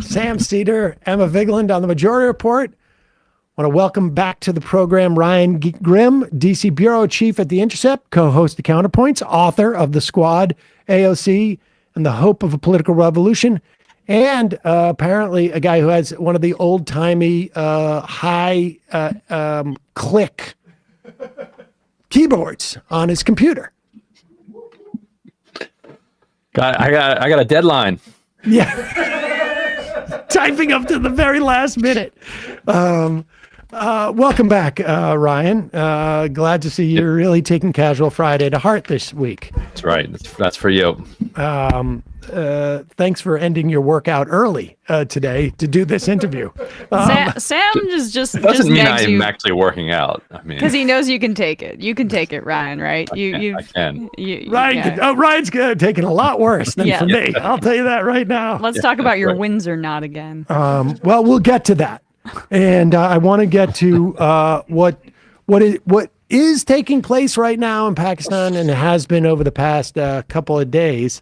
Sam Seder, Emma Vigeland on the Majority Report. I want to welcome back to the program Ryan Grimm, DC Bureau Chief at The Intercept, co-host of Counterpoints, author of The Squad, AOC, and the Hope of a Political Revolution, and apparently a guy who has one of the old-timey high click keyboards on his computer. I got a deadline. Yeah. Typing up to the very last minute. Welcome back, Ryan. Glad to see you're really taking Casual Friday to heart this week. That's right. That's for you. Thanks for ending your workout early today to do this interview. Sam just doesn't mean begs I'm actually working out. I mean, because he knows you can take it. You can take it, Ryan. Right? I can. Ryan's taking a lot worse than for me. I'll tell you that right now. Let's talk about your wins or not again. Well, we'll get to that, and I want to get to what is taking place right now in Pakistan, and it has been over the past couple of days.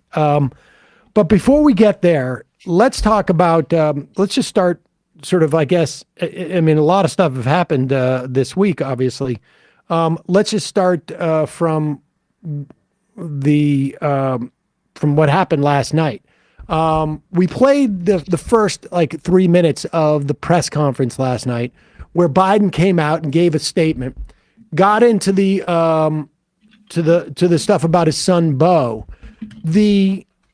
But before we get there, let's talk about, let's just start sort of, I guess, I mean, a lot of stuff have happened this week, obviously. Let's just start from what happened last night. We played the first 3 minutes of the press conference last night where Biden came out and gave a statement, got into the stuff about his son, Beau.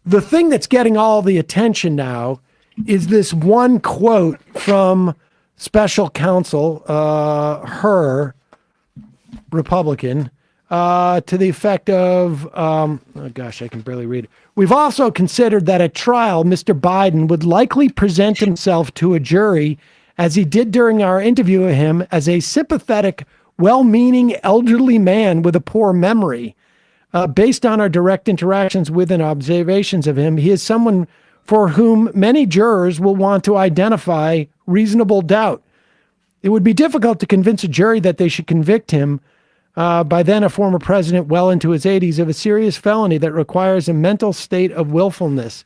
The thing that's getting all the attention now is this one quote from special counsel, her Republican, to the effect of, oh gosh, I can barely read it. We've also considered that at trial, Mr. Biden would likely present himself to a jury, as he did during our interview of him, as a sympathetic, well-meaning elderly man with a poor memory. Based on our direct interactions with and observations of him, he is someone for whom many jurors will want to identify reasonable doubt. It would be difficult to convince a jury that they should convict him, by then a former president well into his 80s, of a serious felony that requires a mental state of willfulness.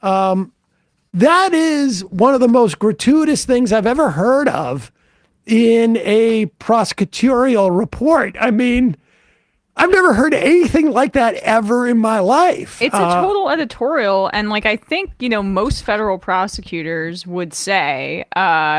That is one of the most gratuitous things I've ever heard of in a prosecutorial report. I mean, I've never heard anything like that ever in my life. It's a total editorial. And I think, most federal prosecutors would say,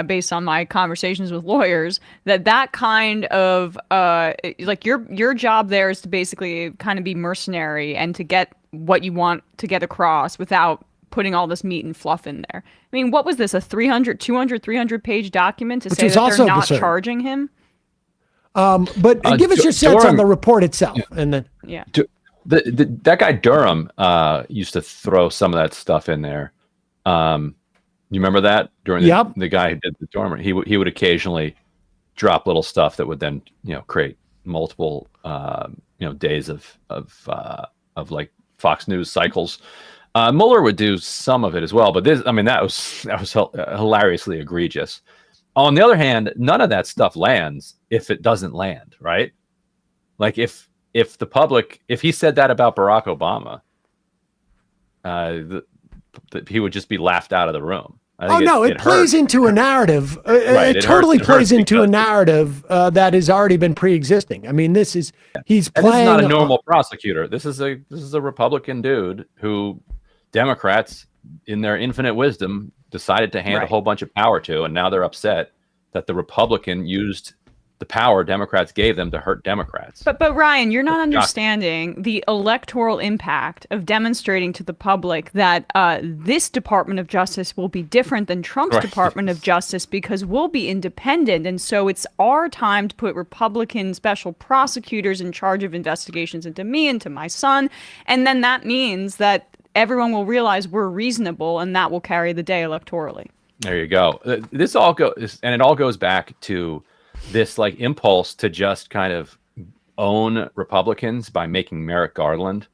based on my conversations with lawyers, that kind of, your job there is to basically kind of be mercenary and to get what you want to get across without putting all this meat and fluff in there. I mean, what was this, a 300 page document to say that they're not charging him? But give us your sense Durham, on the report itself, and then that guy Durham used to throw some of that stuff in there. You remember that during the guy who did the Durham? He would occasionally drop little stuff that would then create multiple days of Fox News cycles. Mueller would do some of it as well, but that was hilariously egregious. On the other hand, none of that stuff lands if it doesn't land, right? Like if the public, if he said that about Barack Obama, he would just be laughed out of the room. It plays into a narrative. It totally plays into a narrative that has already been pre-existing. I mean, he's playing. This is not a normal prosecutor. This is a Republican dude who Democrats, in their infinite wisdom, decided to hand a whole bunch of power to, and now they're upset that the Republican used the power Democrats gave them to hurt Democrats. But Ryan, you're not understanding the electoral impact of demonstrating to the public that this Department of Justice will be different than Trump's Department of Justice, because we'll be independent. And so it's our time to put Republican special prosecutors in charge of investigations into me and to my son. And then that means that everyone will realize we're reasonable, and that will carry the day electorally. There you go. This all goes, and it all goes back to this impulse to just kind of own Republicans by making Merrick Garland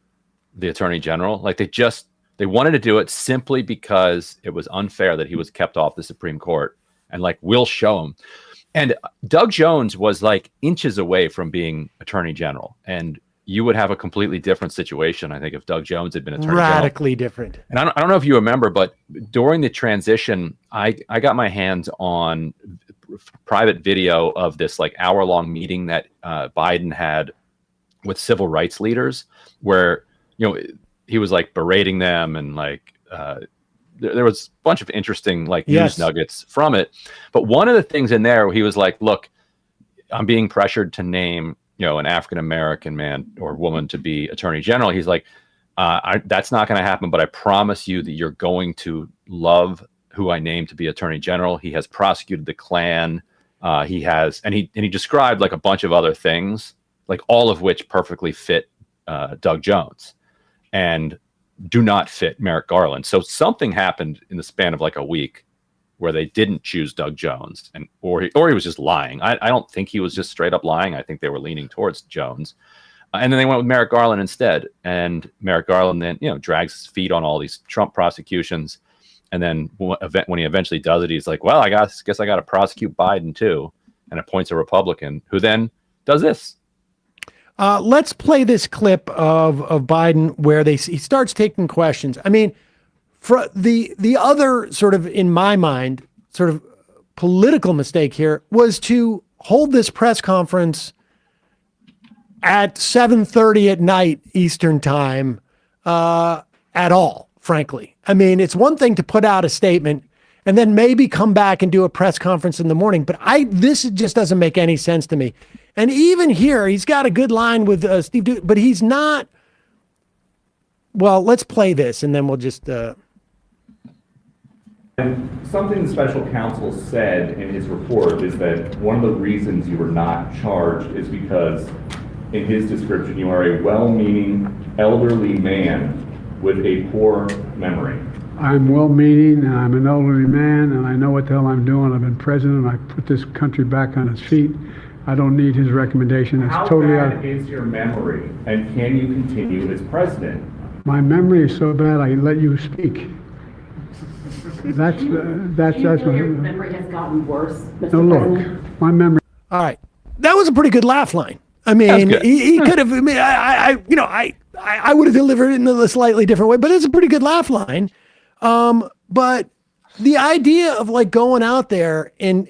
the Attorney General. They wanted to do it simply because it was unfair that he was kept off the Supreme Court, and we'll show him. And Doug Jones was inches away from being Attorney General, and you would have a completely different situation, I think, if Doug Jones had been Attorney General. Radically different. And I don't know if you remember, but during the transition, I got my hands on private video of this like hour-long meeting that Biden had with civil rights leaders, where he was like berating them, and like there was a bunch of interesting like news nuggets from it. But one of the things in there, he was like, "Look, I'm being pressured to name an African-American man or woman to be Attorney General." He's like, that's not going to happen, but I promise you that you're going to love who I named to be Attorney General. He has prosecuted the Klan. He has, and he described like a bunch of other things, like all of which perfectly fit Doug Jones and do not fit Merrick Garland. So something happened in the span of like a week where they didn't choose Doug Jones, or he was just lying. I don't think he was just straight up lying. I think they were leaning towards Jones. And then they went with Merrick Garland instead. And Merrick Garland then, drags his feet on all these Trump prosecutions. And then when he eventually does it, he's like, well, I guess I got to prosecute Biden too, and appoints a Republican who then does this. Let's play this clip of Biden where he starts taking questions. I mean, for the other sort of, in my mind, sort of political mistake here was to hold this press conference at 7:30 at night Eastern time at all, frankly. I mean, it's one thing to put out a statement and then maybe come back and do a press conference in the morning, but this just doesn't make any sense to me. And even here, he's got a good line with Steve Duke, but he's not. Well, let's play this and then we'll just. And something the special counsel said in his report is that one of the reasons you were not charged is because, in his description, you are a well-meaning elderly man with a poor memory. I'm well-meaning, and I'm an elderly man, and I know what the hell I'm doing. I've been president. I put this country back on its feet. I don't need his recommendation. It's How totally bad is your memory, and can you continue as president? My memory is so bad, I let you speak. That's Do you feel your memory has gotten worse, Mr. no, President? look, my memory. All right, that was a pretty good laugh line. I mean, he could have. I mean, I would have delivered it in a slightly different way, but it's a pretty good laugh line. But the idea of like going out there and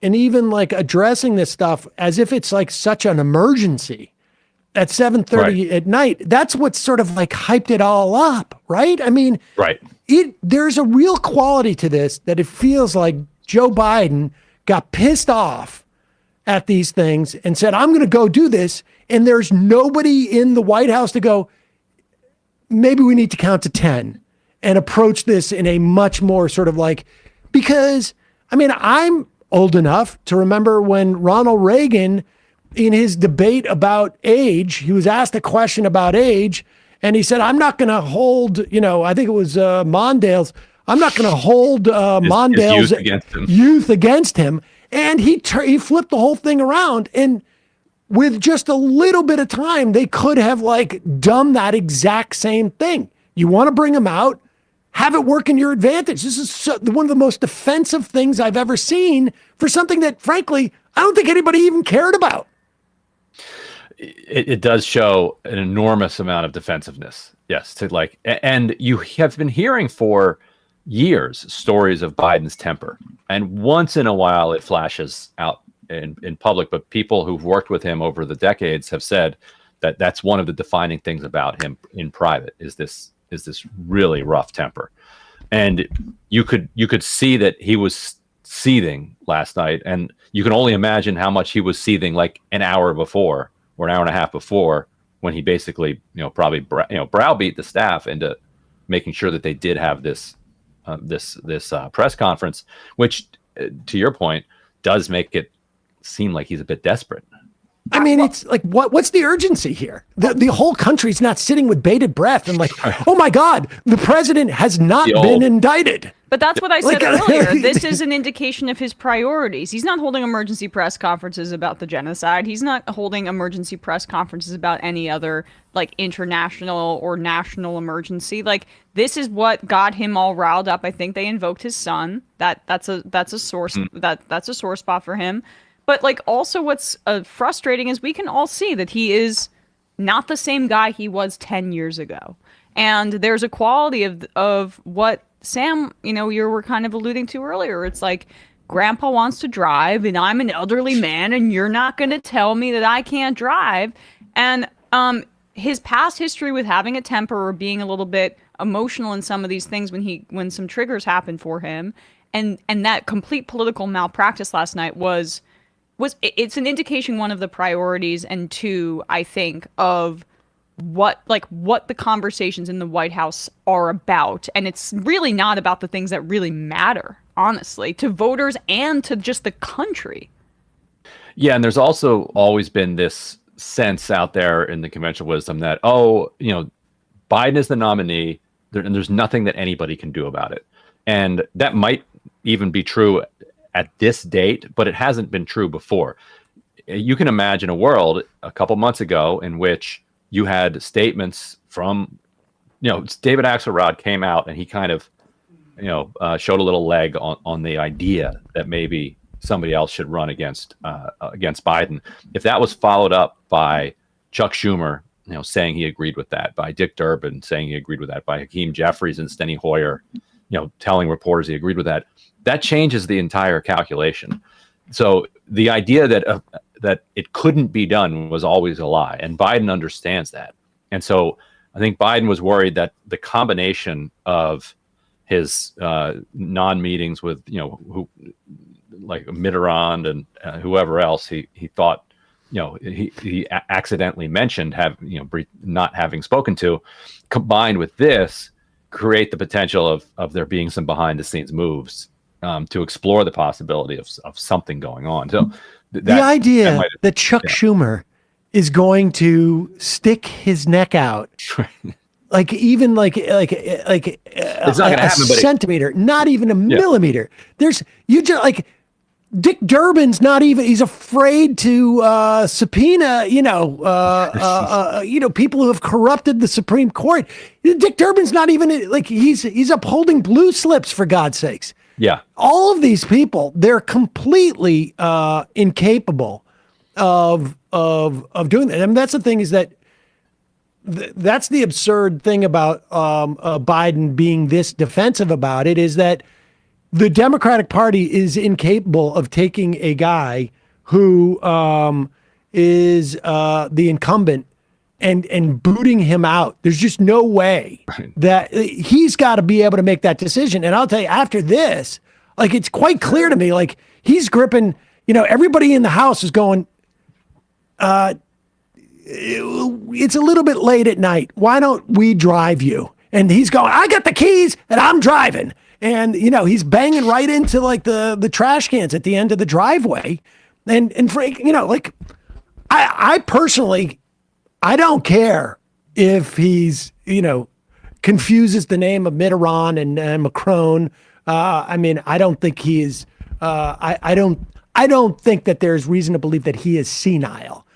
even like addressing this stuff as if it's like such an emergency at 7:30 at night, that's what sort of like hyped it all up, right? I mean, there's a real quality to this that it feels like Joe Biden got pissed off at these things and said, I'm going to go do this. And there's nobody in the White House to go, maybe we need to count to 10 and approach this in a much more sort of like, because I mean, I'm old enough to remember when Ronald Reagan, in his debate about age, he was asked a question about age, and he said, I'm not going to hold, I think it was Mondale's, I'm not going to hold Mondale's youth against him. And he flipped the whole thing around. And with just a little bit of time, they could have like done that exact same thing. You want to bring him out, have it work in your advantage. This is one of the most defensive things I've ever seen for something that, frankly, I don't think anybody even cared about. It does show an enormous amount of defensiveness. Yes. And you have been hearing for years stories of Biden's temper. And once in a while it flashes out in public, but people who've worked with him over the decades have said that that's one of the defining things about him in private is this really rough temper. And you could see that he was seething last night, and you can only imagine how much he was seething like an hour before or an hour and a half before, when he basically probably browbeat the staff into making sure that they did have this press conference, which to your point does make it seem like he's a bit desperate. I mean, it's like, what's the urgency here? The whole country's not sitting with bated breath and like, oh my God, the president has not been indicted. But that's what I said earlier. This is an indication of his priorities. He's not holding emergency press conferences about the genocide. He's not holding emergency press conferences about any other like international or national emergency. Like, this is what got him all riled up. I think they invoked his son. That's a source that's a sore spot for him. But like, also what's frustrating is we can all see that he is not the same guy he was 10 years ago. And there's a quality of what Sam, you were kind of alluding to earlier. It's like, Grandpa wants to drive, and I'm an elderly man, and you're not going to tell me that I can't drive. And his past history with having a temper or being a little bit emotional in some of these things when some triggers happen for him, and that complete political malpractice last night was it's an indication, one, of the priorities, and two, I think, of what the conversations in the White House are about. And it's really not about the things that really matter, honestly, to voters and to just the country. Yeah, and there's also always been this sense out there in the conventional wisdom that, Biden is the nominee, and there's nothing that anybody can do about it. And that might even be true at this date, but it hasn't been true before. You can imagine a world a couple months ago in which you had statements from, David Axelrod came out and he kind of, showed a little leg on the idea that maybe somebody else should run against Biden. If that was followed up by Chuck Schumer, saying he agreed with that, by Dick Durbin saying he agreed with that, by Hakeem Jeffries and Steny Hoyer, telling reporters he agreed with that, that changes the entire calculation. So the idea that it couldn't be done was always a lie, and Biden understands that. And so I think Biden was worried that the combination of his non-meetings with who like Mitterrand and whoever else he thought he accidentally mentioned not having spoken to, combined with this, create the potential of there being some behind the scenes moves to explore the possibility of something going on. So the idea that Chuck Schumer is going to stick his neck out, like even like it's not going to happen, but centimeter, not even a millimeter. Dick Durbin's not even, he's afraid to subpoena, people who have corrupted the Supreme Court. Dick Durbin's not even he's upholding blue slips, for God's sakes. Yeah. All of these people, they're completely incapable of doing that. I mean, that's the thing, is that that's the absurd thing about Biden being this defensive about it, is that the Democratic Party is incapable of taking a guy who is the incumbent and booting him out. There's just no way that he's got to be able to make that decision. And I'll tell you, after this, it's quite clear to me, he's gripping, everybody in the House is going, it's a little bit late at night. Why don't we drive you? And he's going, I got the keys and I'm driving. And, he's banging right into the trash cans at the end of the driveway. And for, I personally, I don't care if he's, confuses the name of Mitterrand and Macron. I don't think he is, I don't think that there's reason to believe that he is senile,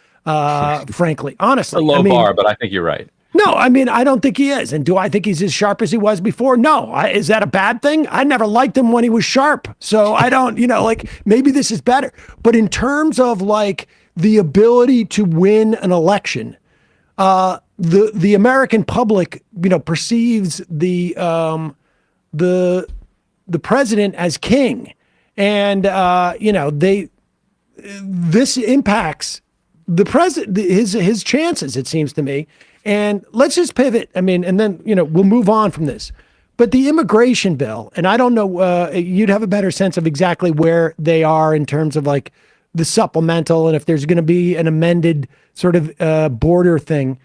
frankly, honestly. A low bar, but I think you're right. No, I don't think he is. And do I think he's as sharp as he was before? No. Is that a bad thing? I never liked him when he was sharp. So I don't, maybe this is better. But in terms of the ability to win an election, the American public, perceives the president as king. And, this impacts the president, his chances, it seems to me. And let's just pivot. And then, we'll move on from this. But the immigration bill, and I don't know, you'd have a better sense of exactly where they are in terms of the supplemental and if there's going to be an amended sort of border thing.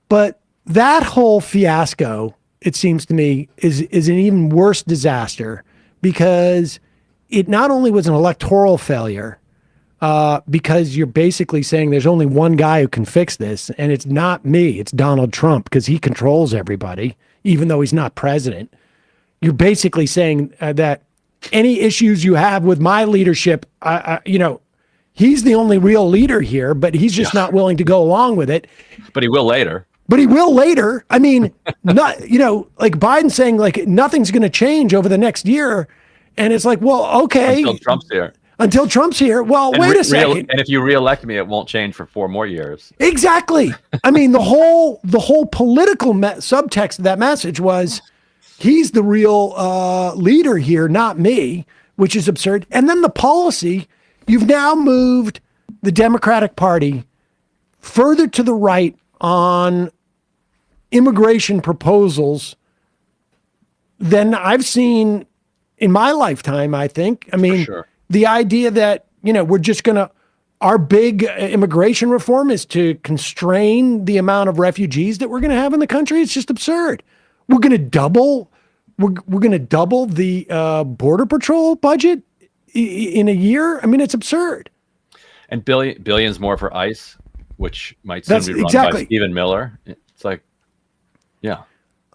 But that whole fiasco, it seems to me, is an even worse disaster, because it not only was an electoral failure, because you're basically saying there's only one guy who can fix this, and it's not me, it's Donald Trump, because he controls everybody, even though he's not president. You're basically saying that any issues you have with my leadership, he's the only real leader here, but he's just not willing to go along with it. But he will later. Not, Biden saying nothing's going to change over the next year. And it's well, okay. Until Trump's here. until Trump's here. Well, And wait a second. And if you reelect me, it won't change for 4 more years. Exactly. I mean, the whole political subtext of that message was he's the real leader here, not me, which is absurd. And then the policy, you've now moved the Democratic Party further to the right on immigration proposals than I've seen in my lifetime, I think. I mean, sure. The idea that, we're just going to, our big immigration reform is to constrain the amount of refugees that we're going to have in the country. It's just absurd. We're going to double the Border Patrol budget in a year. I mean, it's absurd. And billions more for ICE, which might soon be run by Stephen Miller. It's like, yeah.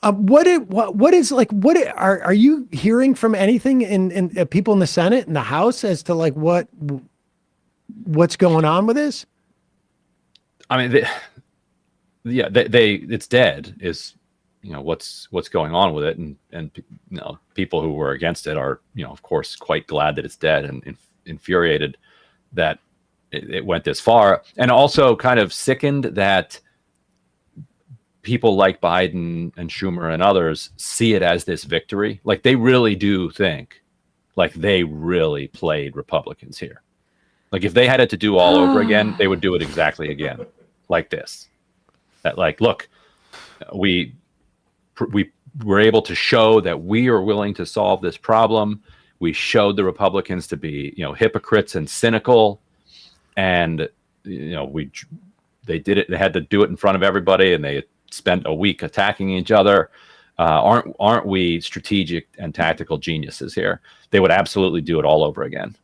What are you hearing from anything in people in the Senate and the House as to like what's going on with this? I mean, it's dead is, what's going on with it. And people who were against it are, of course, quite glad that it's dead and infuriated that it went this far, and also kind of sickened that people like Biden and Schumer and others see it as this victory. Like they really do think like they really played Republicans here. Like if they had it to do all over again, they would do it exactly again like this. That like, look, we were able to show that we are willing to solve this problem. We showed the Republicans to be, hypocrites and cynical. And, they did it. They had to do it in front of everybody, and they spent a week attacking each other. Aren't we strategic and tactical geniuses here? They would absolutely do it all over again.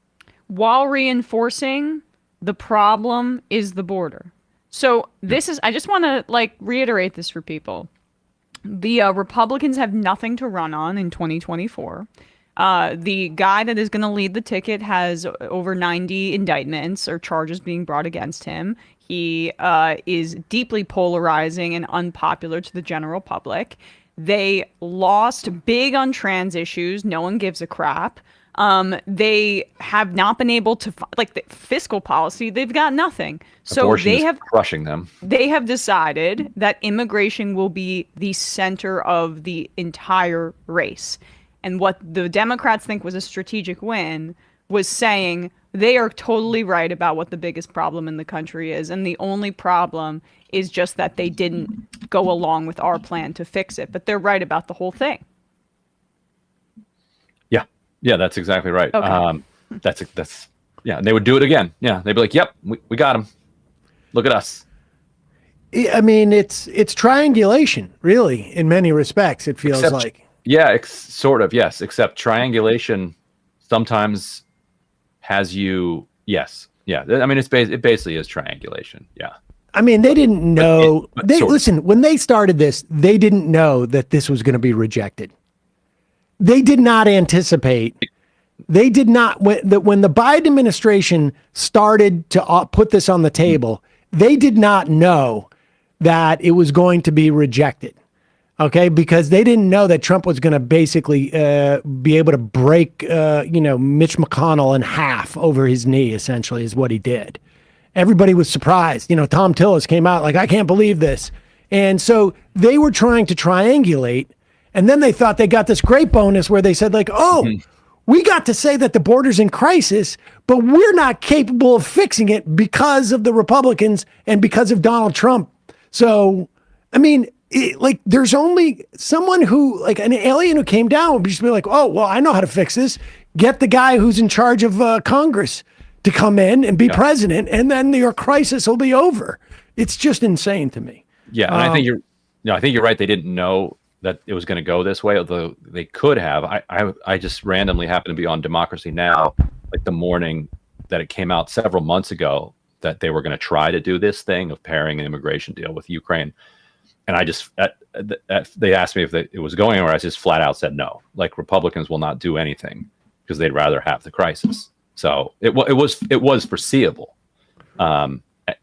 While reinforcing the problem is the border. So I just want to reiterate this for people. The Republicans have nothing to run on in 2024. The guy that is going to lead the ticket has over 90 indictments or charges being brought against him. He is deeply polarizing and unpopular to the general public. They lost big on trans issues. No one gives a crap. They have not been able to the fiscal policy. They've got nothing. So Abortion is crushing them. They have decided that immigration will be the center of the entire race. And what the Democrats think was a strategic win was saying they are totally right about what the biggest problem in the country is. And the only problem is just that they didn't go along with our plan to fix it. But they're right about the whole thing. Yeah, that's exactly right. Okay. That's and they would do it again. Yeah, they'd be like, yep, we got him. Look at us. I mean, it's triangulation, really, in many respects, it feels like. Yeah, sort of, yes, except triangulation sometimes has you, yes. Yeah, I mean, it basically is triangulation, yeah. I mean, they didn't know. Listen, when they started this, they didn't know that this was going to be rejected. They did not anticipate. They did not, when the Biden administration started to put this on the table, they did not know that it was going to be rejected. Okay, because they didn't know that Trump was going to basically be able to break, Mitch McConnell in half over his knee, essentially, is what he did. Everybody was surprised. Tom Tillis came out like, I can't believe this. And so they were trying to triangulate. And then they thought they got this great bonus where they said we got to say that the border's in crisis, but we're not capable of fixing it because of the Republicans and because of Donald Trump. So, I mean, there's only someone who, like an alien who came down would just be like, oh, well, I know how to fix this. Get the guy who's in charge of Congress to come in and be president, and then your crisis will be over. It's just insane to me. Yeah, and I think you're right. They didn't know that it was going to go this way, although they could have. I just randomly happened to be on Democracy Now! Like the morning that it came out several months ago that they were going to try to do this thing of pairing an immigration deal with Ukraine. And I just, they asked me if it was going anywhere. I just flat out said no. Like Republicans will not do anything because they'd rather have the crisis. So it was foreseeable,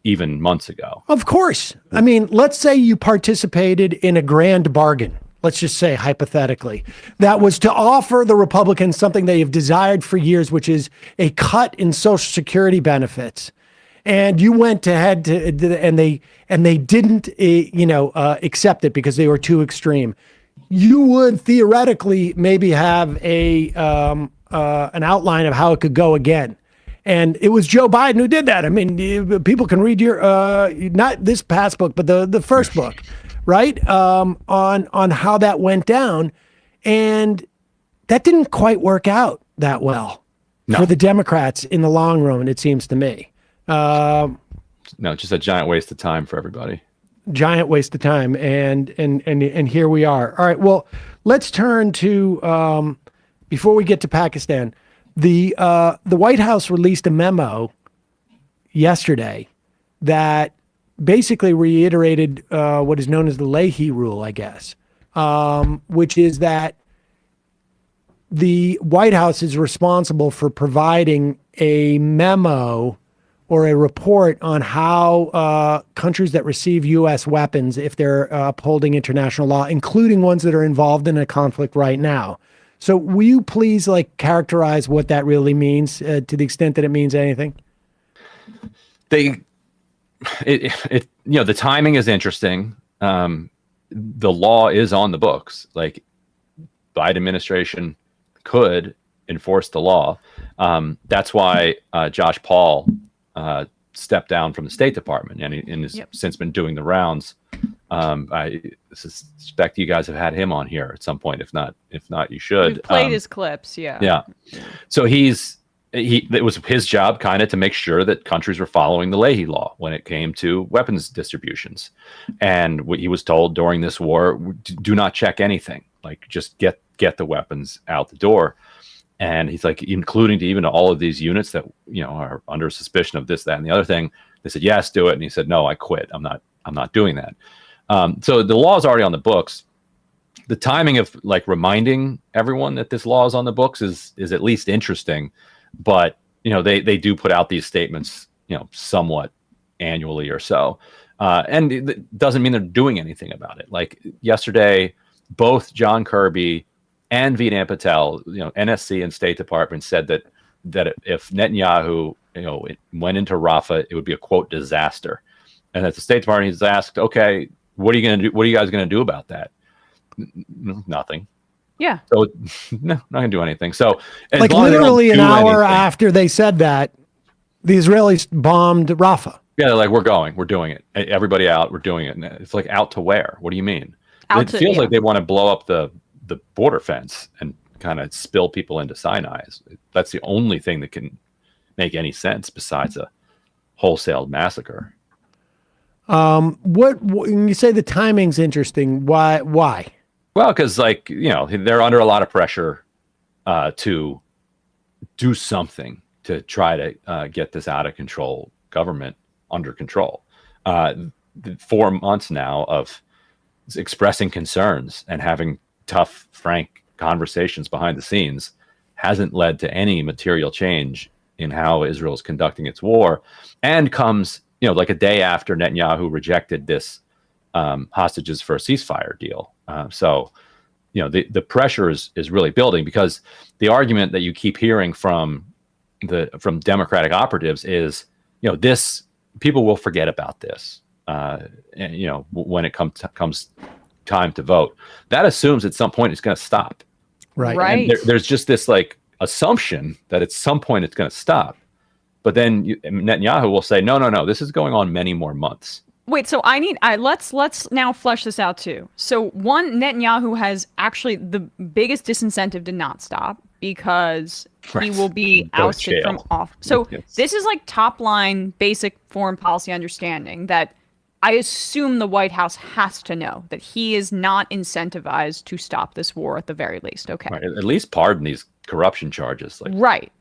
even months ago. Of course. I mean, let's say you participated in a grand bargain let's just say hypothetically, that was to offer the Republicans something they have desired for years, which is a cut in Social Security benefits. And you went ahead and they didn't, accept it because they were too extreme. You would theoretically maybe have an outline of how it could go again. And it was Joe Biden who did that. I mean, people can read your not this past book, but the first book, right? On how that went down, and that didn't quite work out that well for the Democrats in the long run. It seems to me. No, just a giant waste of time for everybody. Giant waste of time, and here we are. All right. Well, let's turn to before we get to Pakistan. The White House released a memo yesterday that basically reiterated what is known as the Leahy rule, I guess, which is that the White House is responsible for providing a memo or a report on how countries that receive U.S. weapons, if they're upholding international law, including ones that are involved in a conflict right now. So will you please characterize what that really means to the extent that it means anything? The timing is interesting. The law is on the books. Like, Biden administration could enforce the law. That's why Josh Paul stepped down from the State Department and has since been doing the rounds. I suspect you guys have had him on here at some point. If not, you should. We've played his clips. Yeah. So it was his job kind of to make sure that countries were following the Leahy law when it came to weapons distributions. And what he was told during this war, do not check anything, just get the weapons out the door. And he's including to even all of these units that, are under suspicion of this, that, and the other thing. They said, yes, do it. And he said, no, I quit. I'm not doing that. So the law is already on the books. The timing of reminding everyone that this law is on the books is at least interesting, but they do put out these statements, somewhat annually or so. And it doesn't mean they're doing anything about it. Like yesterday, both John Kirby and Vedant Patel, NSC and State Department said that if Netanyahu, went into Rafah, it would be a quote disaster. And that the State Department has asked, okay, what are you going to do? What are you guys going to do about that? Nothing. Yeah. So no, not going to do anything. So literally an hour after they said that, the Israelis bombed Rafah. Yeah, they're we're doing it. Everybody out, we're doing it. And it's out to where? What do you mean? It feels like they want to blow up the border fence and kind of spill people into Sinai. That's the only thing that can make any sense besides a wholesale massacre. When you say the timing's interesting, why? Well, because they're under a lot of pressure to do something to try to get this out of control government under control. 4 months now of expressing concerns and having tough, frank conversations behind the scenes hasn't led to any material change in how Israel is conducting its war, and comes a day after Netanyahu rejected this hostages for a ceasefire deal. So the pressure is really building, because the argument that you keep hearing from Democratic operatives is, this people will forget about this. And, when it comes time to vote, that assumes at some point it's going to stop. Right. There's just this assumption that at some point it's going to stop. But then Netanyahu will say, no, this is going on many more months. Wait, so let's now flesh this out too. So one, Netanyahu has actually the biggest disincentive to not stop, because he will be ousted from office. So this is top line basic foreign policy understanding that I assume the White House has to know, that he is not incentivized to stop this war at the very least. Okay. Right. At least pardon these corruption charges. Right.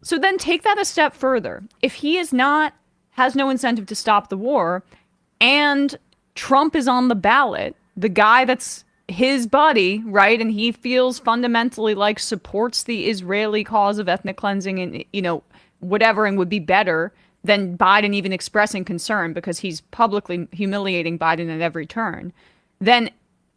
So then take that a step further. If he has no incentive to stop the war, and Trump is on the ballot, the guy that's his buddy, right? And he feels fundamentally supports the Israeli cause of ethnic cleansing and, whatever, and would be better than Biden even expressing concern, because he's publicly humiliating Biden at every turn. Then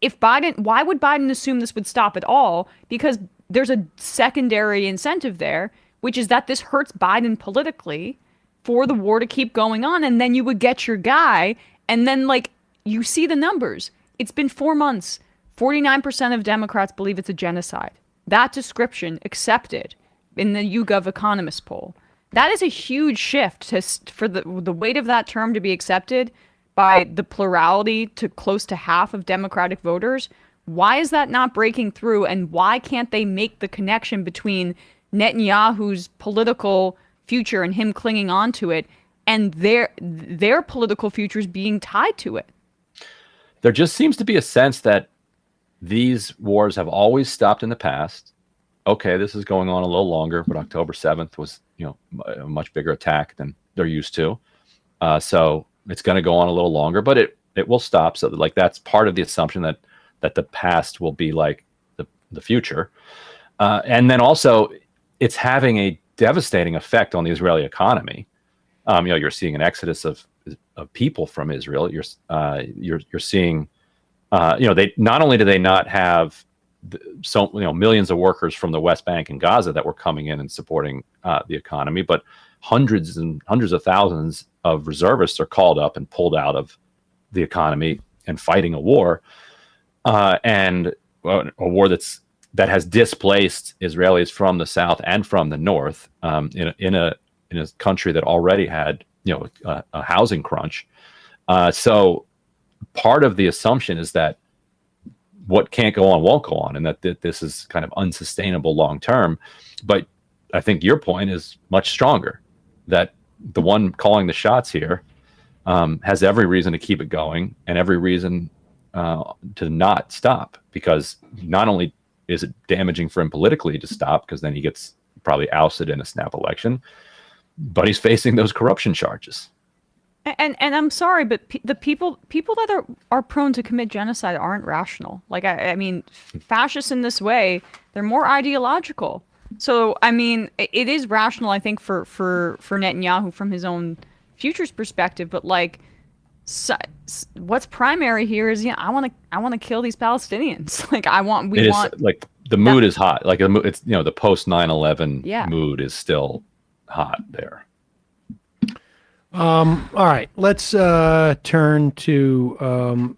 if Biden, why would Biden assume this would stop at all? Because there's a secondary incentive there, which is that this hurts Biden politically for the war to keep going on. And then you would get your guy. And then, like, you see the numbers. It's been 4 months. 49% of Democrats believe it's a genocide. That description accepted in the YouGov Economist poll. That is a huge shift for the weight of that term to be accepted by the plurality to close to half of Democratic voters. Why is that not breaking through? And why can't they make the connection between Netanyahu's political future and him clinging on to it and their political futures being tied to it? There just seems to be a sense that these wars have always stopped in the past. Okay, this is going on a little longer, but October 7th was, a much bigger attack than they're used to. So it's going to go on a little longer, but it will stop. So like that's part of the assumption that the past will be like the future. And then also it's having a devastating effect on the Israeli economy. You're seeing an exodus of people from Israel. You're seeing, they not only do they not have millions of workers from the West Bank and Gaza that were coming in and supporting the economy, but hundreds and hundreds of thousands of reservists are called up and pulled out of the economy and fighting a war, and a war that has displaced Israelis from the south and from the north, in a country that already had a housing crunch. So part of the assumption is that what can't go on won't go on, and that this is kind of unsustainable long term. But I think your point is much stronger, that the one calling the shots here has every reason to keep it going and every reason to not stop, because not only is it damaging for him politically to stop, because then he gets probably ousted in a snap election, but he's facing those corruption charges. And I'm sorry, but the people that are prone to commit genocide aren't rational. Like, I mean, fascists in this way, they're more ideological. So, I mean, it is rational, I think, for Netanyahu from his own future's perspective. But like, what's primary here is, I want to kill these Palestinians. Like, like the mood is hot. Like it's the post 9/11 mood is still hot there. All right, let's turn to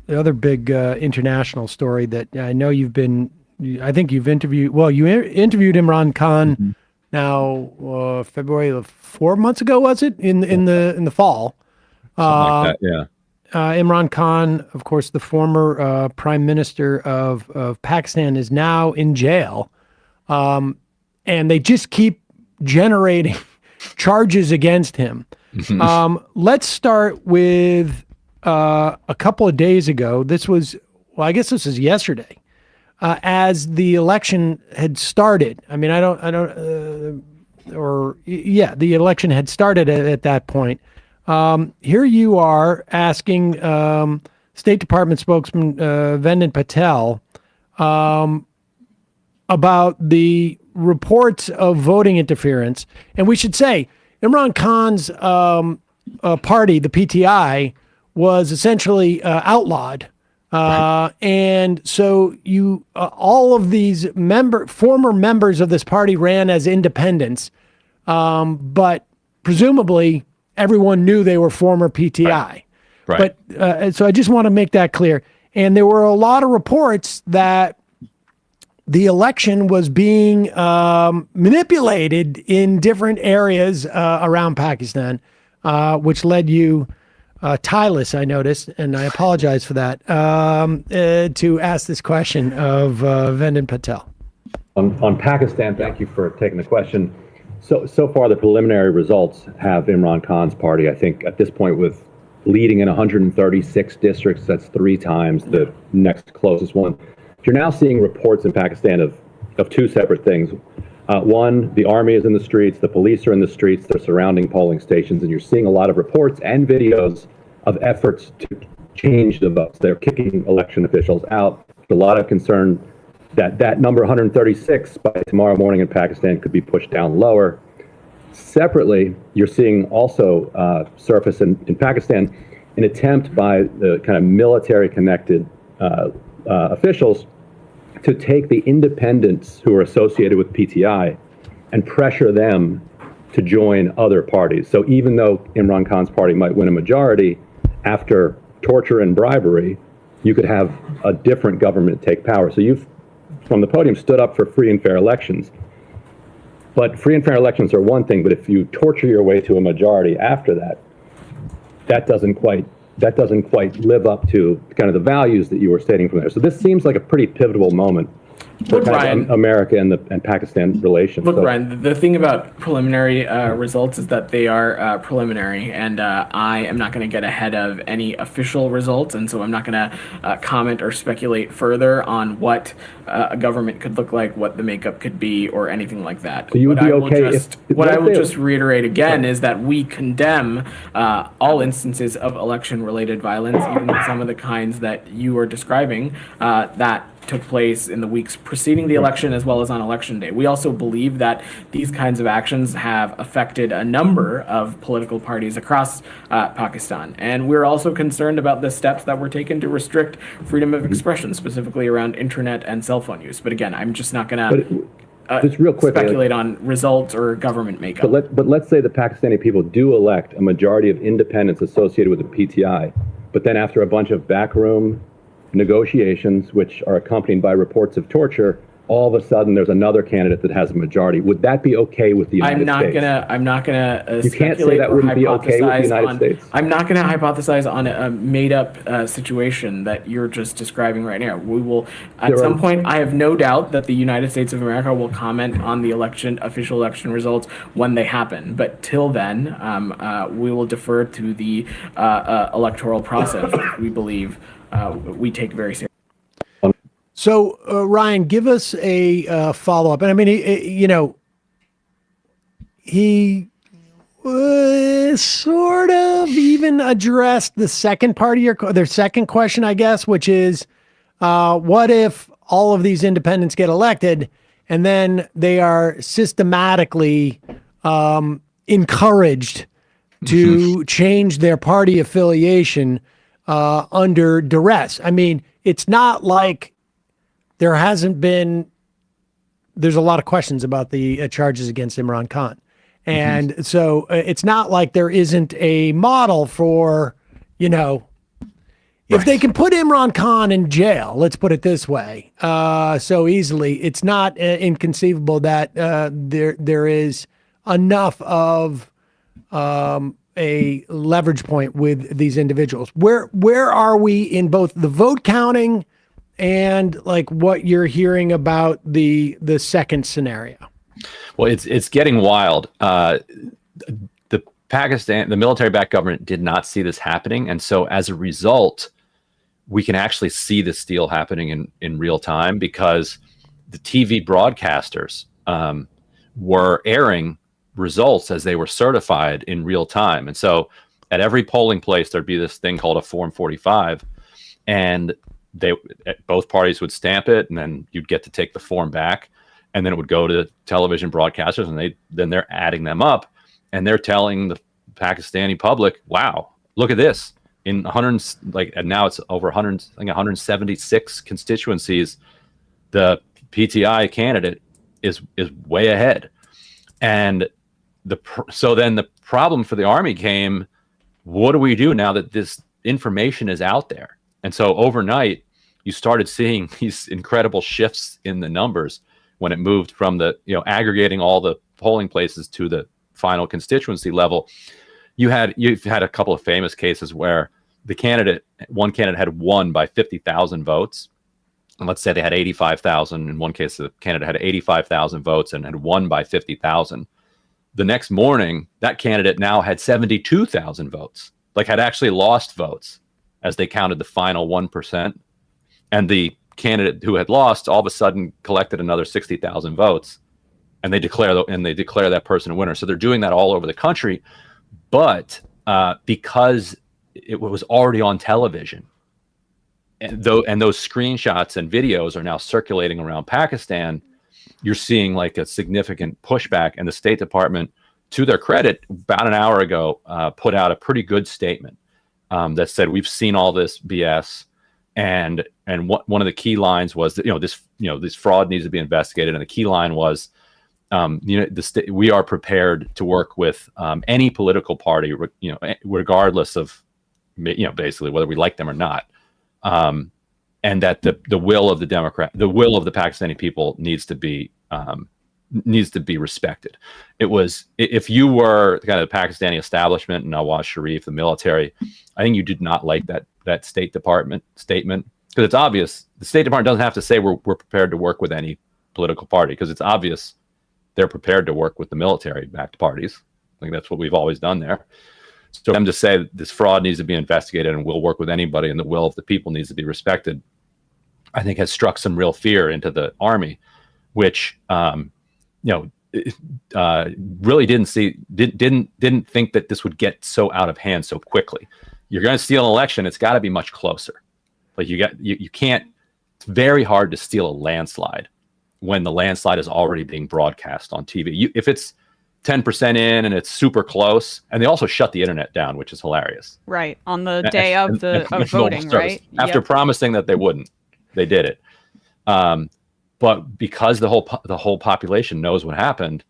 the other big international story that I know I think you've interviewed. Well, you interviewed Imran Khan now February 4 months ago, was it? In the fall. Something like that, yeah. Imran Khan, of course, the former prime minister of Pakistan, is now in jail, and they just keep generating charges against him. Let's start with a couple of days ago. I guess this is yesterday, as the election had started. I mean, the election had started at that point. Here you are asking State Department spokesman Vendon Patel about the reports of voting interference. And we should say, Imran Khan's party, the PTI, was essentially outlawed. And so all of these former members of this party ran as independents, but presumably everyone knew they were former PTI. Right. But so I just want to make that clear. And there were a lot of reports that the election was being manipulated in different areas around Pakistan, which led you, Tylis, I noticed, and I apologize for that, to ask this question of Vendon Patel. On Pakistan, thank you for taking the question. So far, the preliminary results have Imran Khan's party, I think, at this point, with leading in 136 districts. That's 3 times the next closest one. You're now seeing reports in Pakistan of 2 separate things. One, the army is in the streets, the police are in the streets, they're surrounding polling stations, and you're seeing a lot of reports and videos of efforts to change the votes. They're kicking election officials out. There's a lot of concern that number 136 by tomorrow morning in Pakistan could be pushed down lower. Separately, you're seeing also surface in Pakistan an attempt by the kind of military-connected officials to take the independents who are associated with PTI and pressure them to join other parties. So even though Imran Khan's party might win a majority, after torture and bribery, you could have a different government take power. So you've, from the podium, stood up for free and fair elections. But free and fair elections are one thing, but if you torture your way to a majority after that, that doesn't quite live up to kind of the values that you were stating from there. So this seems like a pretty pivotal moment for kind of America and Pakistan relations. Look, So, Brian, the thing about preliminary results is that they are preliminary, and I am not going to get ahead of any official results, and so I'm not going to comment or speculate further on what a government could look like, what the makeup could be, or anything like that. So you would be okay what I will just reiterate again is that we condemn all instances of election-related violence, even some of the kinds that you are describing, that took place in the weeks preceding the election as well as on election day. We also believe that these kinds of actions have affected a number of political parties across Pakistan. And we're also concerned about the steps that were taken to restrict freedom of expression, specifically around internet and cell phone use. But again, I'm just not going to just real quickly, speculate on results or government makeup. but let's say the Pakistani people do elect a majority of independents associated with the PTI, but then after a bunch of backroom negotiations, which are accompanied by reports of torture, all of a sudden there's another candidate that has a majority. Would that be okay with the United States? I'm not gonna You can't say that wouldn't be okay with the United States. I'm not gonna hypothesize on a made-up situation that you're just describing right now. We will, at some point, I have no doubt that the United States of America will comment on the official election results when they happen. But till then, we will defer to the electoral process, which we believe we take very seriously. So, Ryan, give us a follow-up. And I mean, he sort of even addressed the second part of their second question, I guess, which is, what if all of these independents get elected and then they are systematically encouraged to change their party affiliation under duress? I mean, it's not like there's a lot of questions about the charges against Imran Khan. And so it's not like there isn't a model for, if they can put Imran Khan in jail, let's put it this way, so easily, it's not inconceivable that there is enough of a leverage point with these individuals. Where are we in both the vote counting and like what you're hearing about the second scenario? Well, it's getting wild. The military-backed government did not see this happening, and so as a result, we can actually see this deal happening in real time because the TV broadcasters were airing results as they were certified in real time. And so at every polling place, there'd be this thing called a Form 45, and both parties would stamp it, and then you'd get to take the form back, and then it would go to television broadcasters, and they're adding them up, and they're telling the Pakistani public, "Wow, look at this! In 100, and now it's over 100, 176 constituencies, the PTI candidate is way ahead." And so then the problem for the army came, what do we do now that this information is out there? And so overnight, you started seeing these incredible shifts in the numbers when it moved from aggregating all the polling places to the final constituency level. You've had a couple of famous cases where one candidate had won by 50,000 votes. And let's say they had 85,000. In one case, the candidate had 85,000 votes and had won by 50,000. The next morning, that candidate now had 72,000 votes, had actually lost votes as they counted the final 1%. And the candidate who had lost all of a sudden collected another 60,000 votes, and they declare that person a winner. So they're doing that all over the country, but because it was already on television, and those screenshots and videos are now circulating around Pakistan, you're seeing a significant pushback. And the State Department, to their credit, about an hour ago, put out a pretty good statement that said, we've seen all this BS. one of the key lines was that this fraud needs to be investigated, and the key line was we are prepared to work with any political party, regardless of basically whether we like them or not, and that the will of the Pakistani people needs to be respected. It was, if you were kind of the Pakistani establishment, Nawaz Sharif, the military, I think you did not like that State Department statement, because it's obvious the State Department doesn't have to say we're prepared to work with any political party, because it's obvious they're prepared to work with the military-backed parties. I think that's what we've always done there. So for them to say this fraud needs to be investigated and we'll work with anybody and the will of the people needs to be respected, I think has struck some real fear into the army, which really didn't think that this would get so out of hand so quickly. You're going to steal an election, it's got to be much closer. Like you can't. It's very hard to steal a landslide when the landslide is already being broadcast on TV. If it's 10% in and it's super close, and they also shut the internet down, which is hilarious. Right, on the day of voting, right? After promising that they wouldn't, they did it. But because the whole population knows what happened,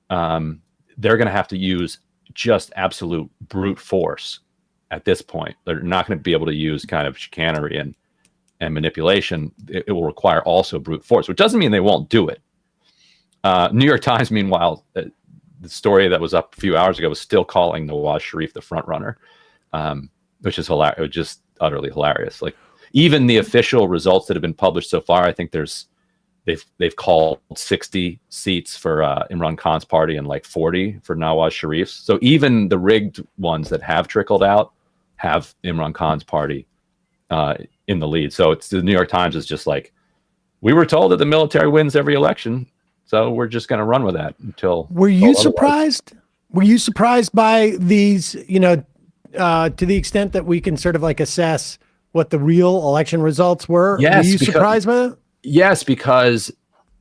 they're going to have to use just absolute brute force at this point. They're not going to be able to use kind of chicanery and manipulation. It will require also brute force, which doesn't mean they won't do it. New York Times, meanwhile, the story that was up a few hours ago was still calling Nawaz Sharif the front runner, which is hilarious. It was just utterly hilarious. Like, even the official results that have been published so far, I think they've called 60 seats for Imran Khan's party and like 40 for Nawaz Sharif's. So even the rigged ones that have trickled out have Imran Khan's party in the lead. So the New York Times is just like, we were told that the military wins every election, so we're just going to run with that until. Were you surprised? Were you surprised by these? To the extent that we can sort of like assess what the real election results were. Yes, were you surprised by that? Yes, because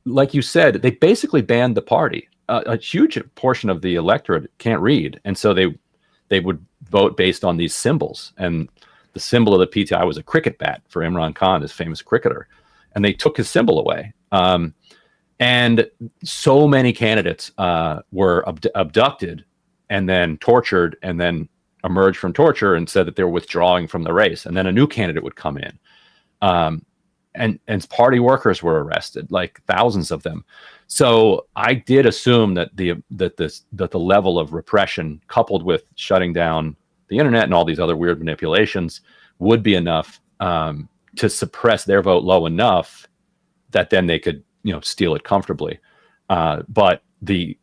like you said, they basically banned the party. A huge portion of the electorate can't read, and so they would vote based on these symbols. And the symbol of the PTI was a cricket bat for Imran Khan, this famous cricketer, and they took his symbol away. And so many candidates were abducted and then tortured, and then emerged from torture and said that they were withdrawing from the race. And then a new candidate would come in. And party workers were arrested, like thousands of them. So I did assume that the level of repression, coupled with shutting down the internet and all these other weird manipulations, would be enough to suppress their vote low enough that then they could, steal it comfortably. But the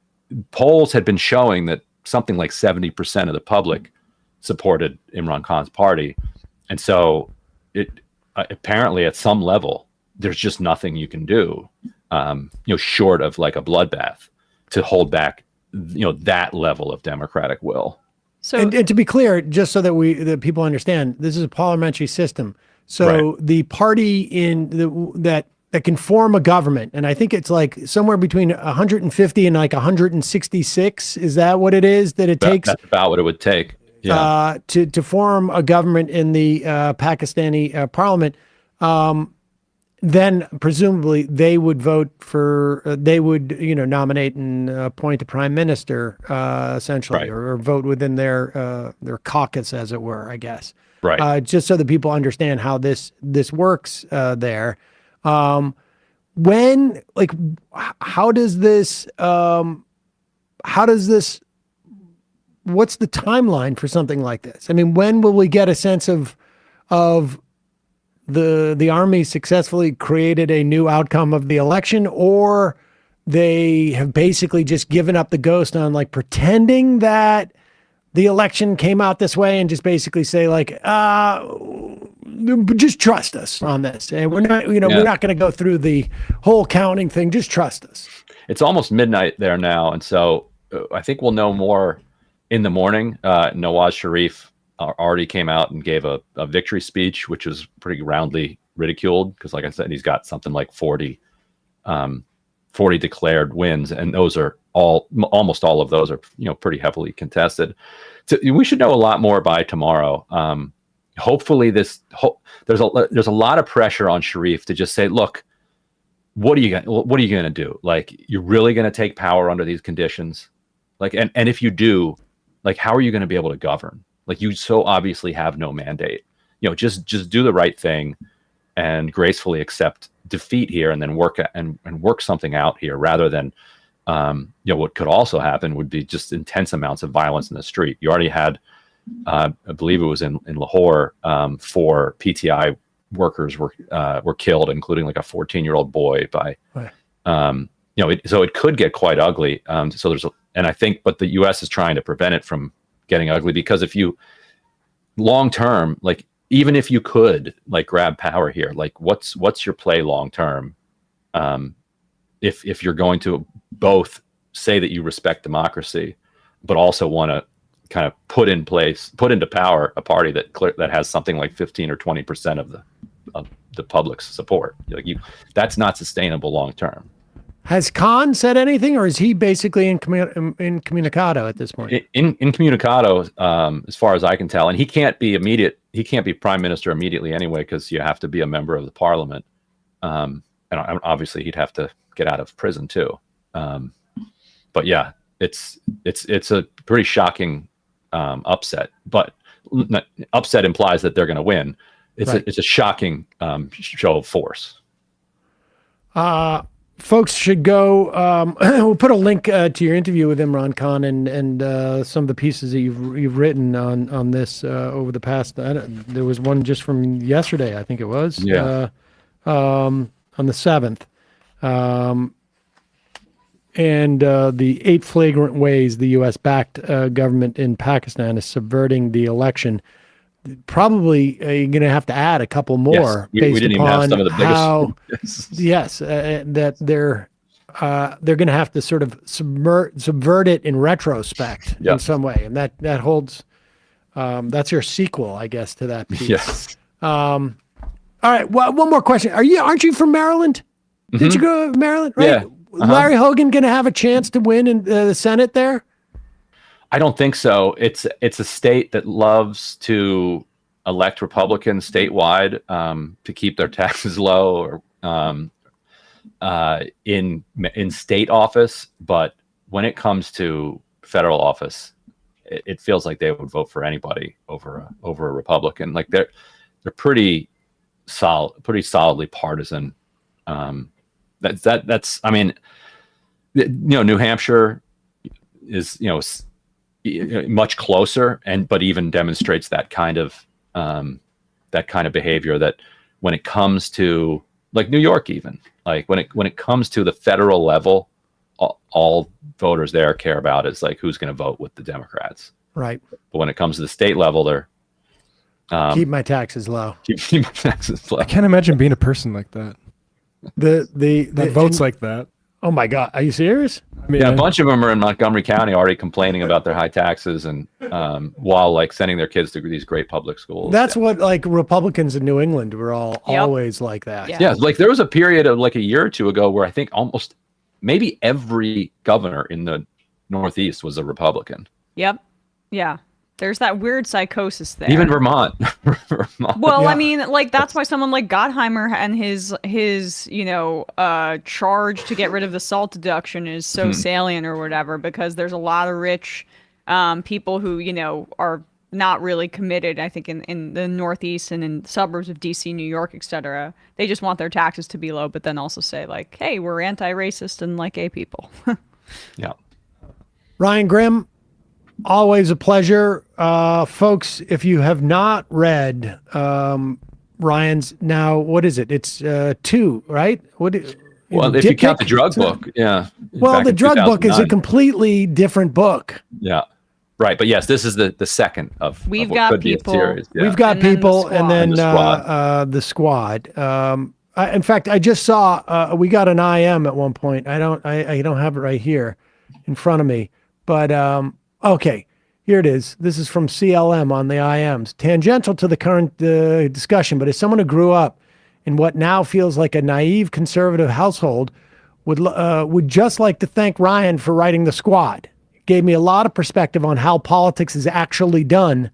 polls had been showing that something like 70% of the public supported Imran Khan's party, and so it. Apparently, at some level, there's just nothing you can do, short of like a bloodbath, to hold back, that level of democratic will. So, and to be clear, just so that people understand, this is a parliamentary system. So right. The party that can form a government, and I think it's like somewhere between 150 and like 166. Is that what it is that it takes? That's about what it would take. Yeah. To form a government in the Pakistani parliament, then presumably they would vote for, nominate and appoint a prime minister, essentially, right. or vote within their caucus, as it were, I guess. Right. Just so that people understand how this works there. How does this? What's the timeline for something like this? I mean, when will we get a sense of the army successfully created a new outcome of the election, or they have basically just given up the ghost on like pretending that the election came out this way and just basically say like, just trust us on this. And we're not, we're not going to go through the whole counting thing. Just trust us. It's almost midnight there now. And so I think we'll know more in the morning. Nawaz Sharif already came out and gave a victory speech, which was pretty roundly ridiculed because, like I said, he's got something like 40 declared wins, and those are almost all of those are pretty heavily contested. So we should know a lot more by tomorrow. hopefully there's a lot of pressure on Sharif to just say, look, what are you going to do? Like, you're really going to take power under these conditions? Like, and if you do, like, how are you going to be able to govern? Like, you so obviously have no mandate. Just do the right thing and gracefully accept defeat here, and then work something out here, rather than what could also happen would be just intense amounts of violence in the street. You already had, I believe it was in Lahore, 4 PTI workers were killed, including like a 14-year-old boy by, so it could get quite ugly. And I think, but the U.S. is trying to prevent it from getting ugly, because if you long term, like, even if you could like grab power here, like what's your play long term? If you're going to both say that you respect democracy, but also want to kind of put into power a party that has something like 15 or 20% of the public's support, that's not sustainable long term. Has Khan said anything, or is he basically incommunicado at this point? Incommunicado, as far as I can tell, and he can't be prime minister immediately anyway, because you have to be a member of the parliament, and obviously he'd have to get out of prison too. But yeah, it's a pretty shocking upset. But upset implies that they're going to win. It's a shocking show of force. Folks should go. We'll put a link to your interview with Imran Khan and some of the pieces that you've written on this over the past. There was one just from yesterday, I think it was. Yeah. On the 7th, and the 8 flagrant ways the U.S.-backed government in Pakistan is subverting the election. Probably you're going to have to add a couple more. Yes, we didn't even have some of the biggest. Yes, that they're going to have to sort of subvert it in retrospect in some way, and that holds. That's your sequel, I guess, to that piece. Yes. All right. Well, one more question. Aren't you from Maryland? Mm-hmm. Did you go to Maryland? Right. Yeah. Larry Hogan going to have a chance to win in the Senate there? I don't think so. It's a state that loves to elect Republicans statewide to keep their taxes low, or in state office. But when it comes to federal office, it feels like they would vote for anybody over a Republican. Like they're pretty solidly partisan. That's I mean, New Hampshire is much closer, but even demonstrates that kind of behavior, that when it comes to, like, New York, even like when it comes to the federal level, all voters there care about is like who's going to vote with the Democrats. Right. But when it comes to the state level, they're keep my taxes low. Keep my taxes low. I can't imagine being a person like that. That votes like that. Oh my God, are you serious? I mean, yeah, a bunch of them are in Montgomery County already complaining about their high taxes, and while like sending their kids to these great public schools. That's what like Republicans in New England were always like that. Yeah, like there was a period of like a year or two ago where I think almost maybe every governor in the Northeast was a Republican. Yep. Yeah. There's that weird psychosis there. Even Vermont. Well, yeah. I mean, like that's why someone like Gottheimer and his charge to get rid of the SALT deduction is so salient or whatever, because there's a lot of rich people who, are not really committed, I think, in the Northeast and in suburbs of DC, New York, etc. They just want their taxes to be low, but then also say like, hey, we're anti-racist and like gay people. Yeah. Ryan Grimm, always a pleasure. Folks, if you have not read Ryan's, now, what is it? It's 2, right? Well, if you count the drug book, yeah. Well, the drug book is a completely different book. Yeah. Right. But yes, this is the second of We've what got could people. be a series. Yeah. We've got people, and then the squad. In fact, I just saw we got an IM at one point. I don't have it right here in front of me, but okay, here it is. This is from CLM on the IMs. Tangential to the current discussion, but as someone who grew up in what now feels like a naive conservative household, would just like to thank Ryan for writing The Squad. It gave me a lot of perspective on how politics is actually done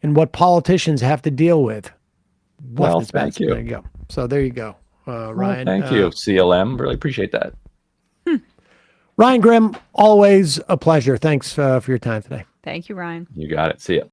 and what politicians have to deal with. Well, Left is bad, thank so you. There you go. So there you go, Ryan. Thank you, CLM. Really appreciate that. Ryan Grimm, always a pleasure. Thanks for your time today. Thank you, Ryan. You got it. See ya.